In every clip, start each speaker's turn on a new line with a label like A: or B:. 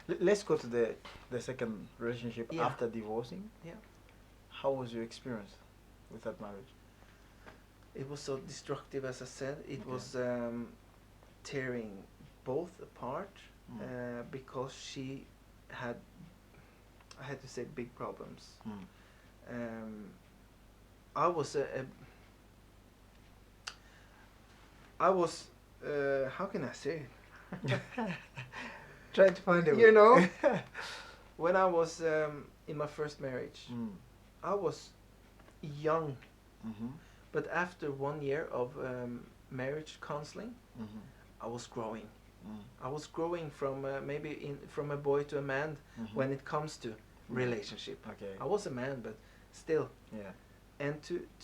A: Let's go to the second relationship
B: Yeah.
A: after divorcing.
B: Yeah.
A: How was your experience with that marriage?
B: It was so destructive, as I said. It
A: Okay.
B: was tearing both apart
A: Mm.
B: because she had, I had to say, big problems.
A: Mm.
B: Um, I was I was how can I say it?
A: Try to find a way.
B: You know, when I was in my first marriage,
A: Mm.
B: I was young,
A: Mm-hmm.
B: but after 1 year of marriage counseling,
A: Mm-hmm.
B: I was growing.
A: Mm.
B: I was growing from from a boy to a man
A: Mm-hmm.
B: when it comes to relationship.
A: Okay.
B: I was a man, but still,
A: Yeah.
B: and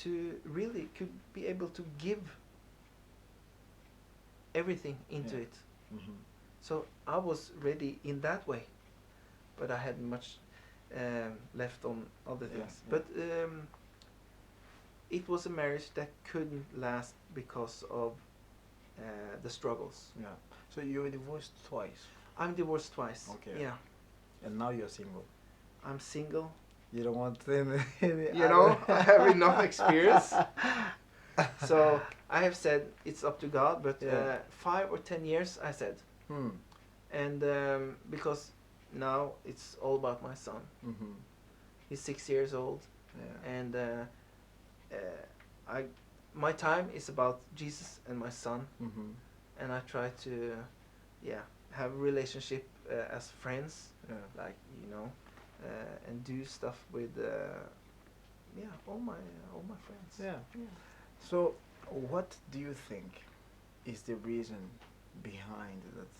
B: to really could be able to give everything into
A: Yeah.
B: it.
A: Mm-hmm.
B: So I was ready in that way, but I had much left on other
A: Yeah.
B: things.
A: Yeah.
B: But it was a marriage that couldn't last because of the struggles.
A: Yeah. So you were divorced twice.
B: I'm divorced twice.
A: Okay.
B: Yeah,
A: And now you're single.
B: I'm single.
A: You don't want any
B: You know, I have enough experience. So I have said it's up to God, but
A: Yeah.
B: 5 or 10 years I said,
A: Hmm.
B: and because now it's all about my son.
A: Mm-hmm.
B: He's 6 years old,
A: Yeah.
B: and I, my time is about Jesus and my son,
A: Mm-hmm.
B: and I try to, yeah, have a relationship as friends,
A: Yeah.
B: like and do stuff with, yeah, all my friends.
A: Yeah.
B: Yeah.
A: So, what do you think is the reason behind that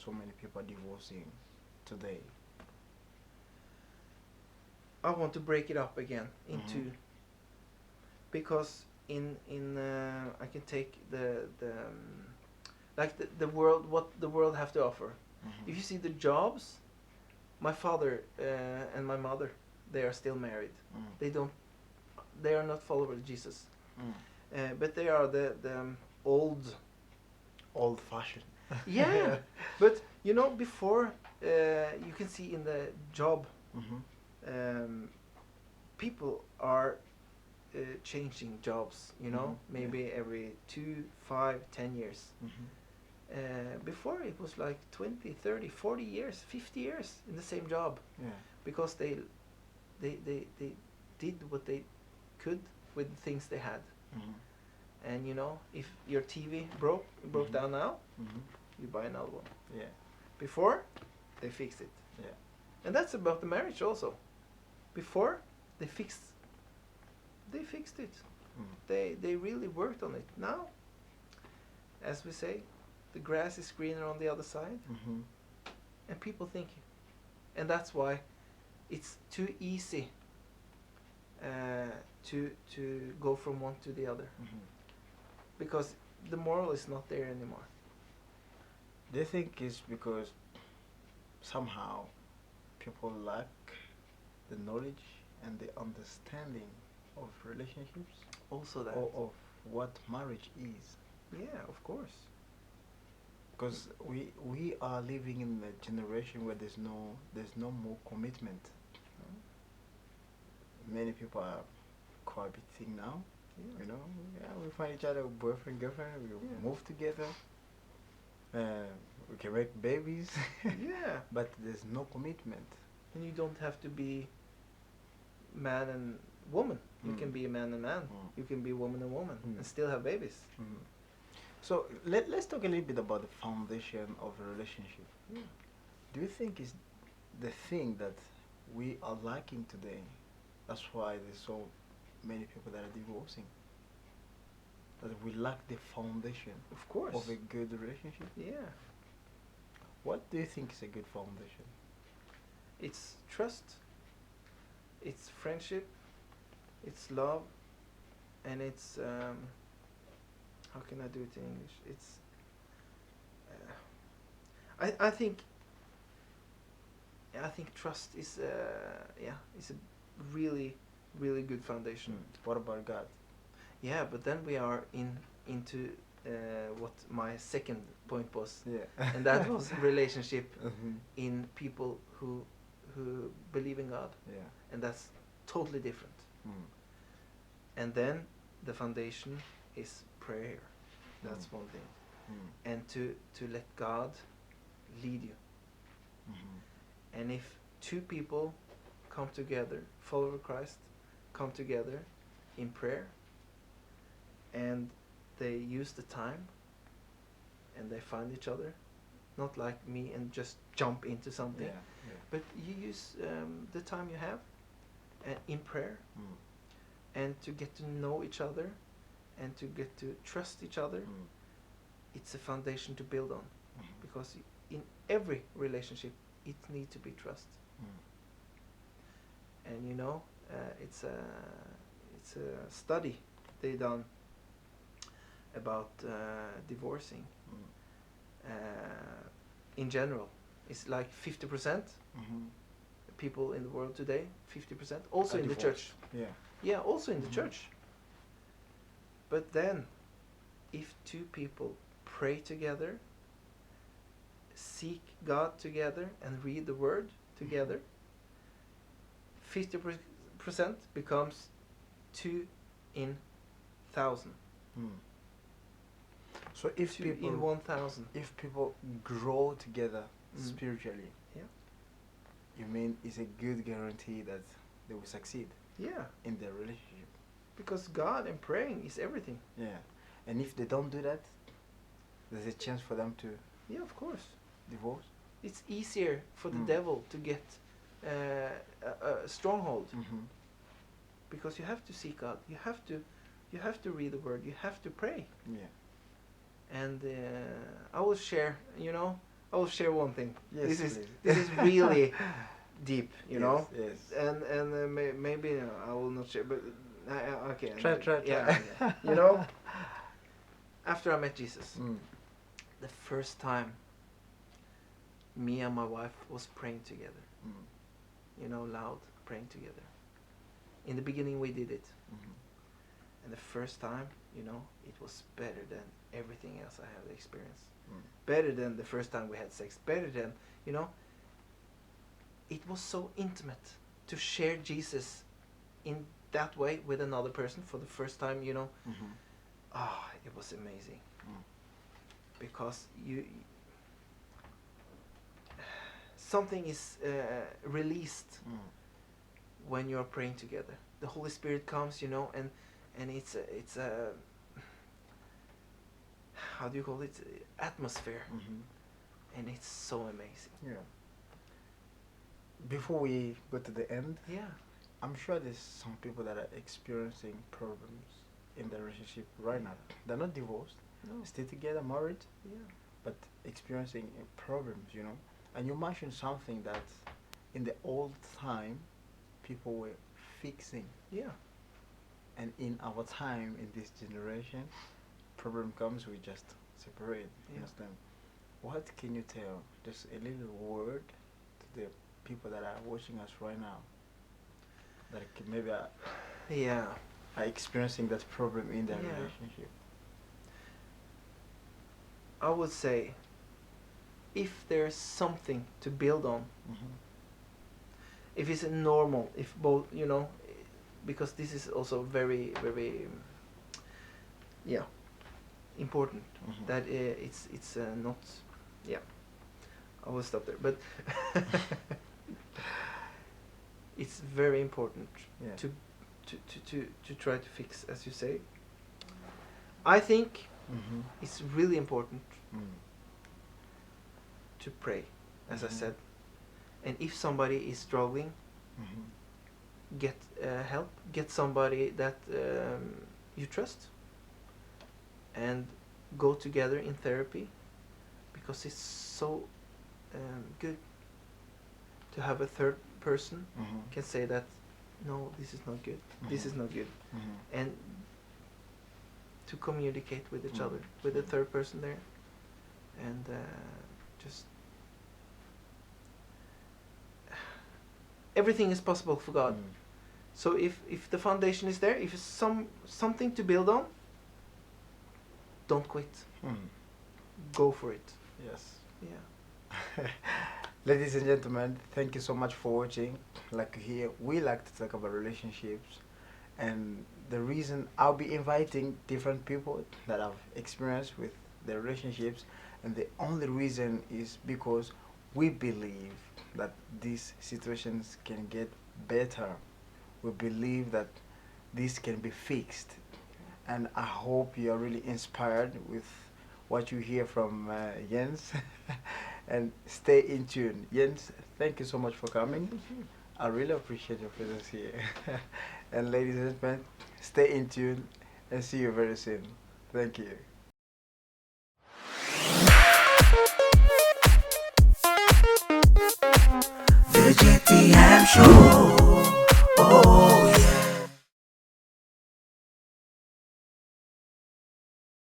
A: so many people are divorcing today?
B: I want to break it up again into,
A: Mhm.
B: because in I can take the like the world, what the world have to offer.
A: Mhm.
B: If you see the jobs, my father and my mother, they are still married.
A: Mm.
B: They are not followers of Jesus,
A: Mm.
B: but they are the old.
A: Old fashioned.
B: Yeah, but before, you can see in the job,
A: Mm-hmm.
B: um, people are changing jobs.
A: Mhm.
B: Maybe every 2, 5, 10 years.
A: Mm-hmm.
B: Before it was like 20, 30, 40 years, 50 years in the same job,
A: Yeah.
B: because they did what they could with the things they had.
A: Mm-hmm.
B: And if your TV broke
A: Mhm.
B: down now,
A: Mm-hmm.
B: you buy another one.
A: Yeah.
B: Before, they fixed it.
A: Yeah.
B: And that's about the marriage also. Before, they fixed it.
A: Mm.
B: They really worked on it. Now, as we say, the grass is greener on the other side,
A: Mm-hmm.
B: and people think, and that's why it's too easy to go from one to the other,
A: Mm-hmm.
B: because the moral is not there anymore.
A: They think it's because somehow people lack the knowledge and the understanding of relationships
B: Also that.
A: or of what marriage is.
B: Yeah, of course.
A: Because we are living in a generation where there's no more commitment. Many people are cohabiting now.
B: Yeah.
A: You know, yeah, we find each other boyfriend, girlfriend. We
B: Yeah.
A: move together. We can make babies.
B: Yeah.
A: But there's no commitment.
B: And you don't have to be man and woman. You can
A: Mm.
B: be a man and man.
A: Mm.
B: You can be woman and woman
A: Mm.
B: and still have babies.
A: Mm. So let's talk a little bit about the foundation of a relationship.
B: Yeah.
A: Do you think it's the thing that we are lacking today? That's why there's so many people that are divorcing. That we lack the foundation
B: Of course.
A: of a good relationship.
B: Yeah.
A: What do you think is a good foundation?
B: It's trust. It's friendship. It's love. And it's how can I do it in English? It's I think trust is is a really really good foundation.
A: What about God?
B: Yeah, but then we are into what my second point was,
A: Yeah.
B: and that was relationship
A: Mhm.
B: in people who believe in God,
A: Yeah.
B: and that's totally different.
A: Mm.
B: And then the foundation is prayer. That's
A: Mm.
B: one thing,
A: Mm.
B: and to let God lead you.
A: Mhm.
B: And if two people come together, follow Christ, come together in prayer, and they use the time, and they find each other, not like me and just jump into something,
A: Yeah. Yeah.
B: but you use the time you have in prayer,
A: Mm.
B: and to get to know each other, and to get to trust each other.
A: Mm.
B: It's a foundation to build on,
A: Mhm.
B: because in every relationship it needs to be trust.
A: Mm.
B: And you know, it's a study they done about divorcing. In general, it's like 50%
A: Mhm.
B: people in the world today, 50%, also
A: Are
B: in the
A: divorced.
B: church.
A: Yeah.
B: Yeah, also in the
A: Mhm.
B: church. But then, if two people pray together, seek God together, and read the Word together, 50% becomes 2 in 1,000.
A: Mm. So if
B: 2
A: people
B: in 1,000.
A: if people grow together
B: Mm.
A: spiritually,
B: Yeah.
A: you mean it's a good guarantee that they will succeed
B: Yeah,
A: in their relationship.
B: because God and praying is everything.
A: Yeah. And if they don't do that, there's a chance for them to
B: Yeah, of course.
A: divorce.
B: It's easier for the
A: Mm.
B: devil to get a stronghold,
A: Mhm.
B: because you have to seek God. You have to read the Word. You have to pray.
A: Yeah.
B: And I will share. I will share one thing.
A: Yes,
B: this is
A: please.
B: this is really deep.
A: Yes,
B: Know.
A: yes.
B: And maybe I will not share. But okay.
A: Try.
B: Yeah. Okay. After I met Jesus,
A: Mm.
B: the first time me and my wife was praying together. Loud praying together. In the beginning we did it.
A: Mhm.
B: And the first time, it was better than everything else I have experienced.
A: Mm.
B: Better than the first time we had sex. Better than, it was so intimate to share Jesus in that way with another person for the first time,
A: Mhm.
B: it was amazing.
A: Mm.
B: Because something is released
A: Mm.
B: when you're praying together. The Holy Spirit comes, and it's a how do you call it, atmosphere.
A: Mhm.
B: And it's so amazing.
A: Yeah. Before we go to the end,
B: Yeah.
A: I'm sure there's some people that are experiencing problems in their relationship right now. They're not divorced,
B: No.
A: stay together, married,
B: Yeah.
A: but experiencing problems, And you mentioned something that in the old time, people were fixing.
B: Yeah.
A: And in our time, in this generation, problem comes, we just separate. You
B: Yeah.
A: understand? What can you tell? Just a little word to the people that are watching us right now, that maybe
B: Yeah.
A: are experiencing that problem in their
B: Yeah.
A: relationship.
B: I would say, if there's something to build on,
A: Mhm.
B: if it's normal, if both, because this is also very, very, yeah, important,
A: Mhm.
B: that it's not, yeah, I will stop there, but it's very important
A: Yeah.
B: to try to fix, as you say. I think
A: Mhm.
B: it's really important
A: Mm.
B: to pray, as I
A: Mhm.
B: said. And if somebody is struggling,
A: Mhm.
B: get help. Get somebody that you trust, and go together in therapy, because it's so good to have a third person
A: Mhm.
B: can say that, no, this is not good. This is
A: Mhm.
B: not good.
A: Mhm.
B: And to communicate with each
A: Mm.
B: other, with the third person there, and just everything is possible for God.
A: Mm.
B: So if the foundation is there, if it's something to build on, Don't quit.
A: Hmm.
B: Go for it.
A: Yes.
B: Yeah.
A: Ladies and gentlemen, thank you so much for watching. Like here, we like to talk about relationships, and the reason I'll be inviting different people that have experience with their relationships, and the only reason is because we believe that these situations can get better. We believe that this can be fixed, and I hope you are really inspired with what you hear from Jens. And stay in tune. Jens, thank you so much for coming.
B: Thank you.
A: I really appreciate your presence here. And ladies and gentlemen, stay in tune and see you very soon. Thank you.
C: The JTM Show.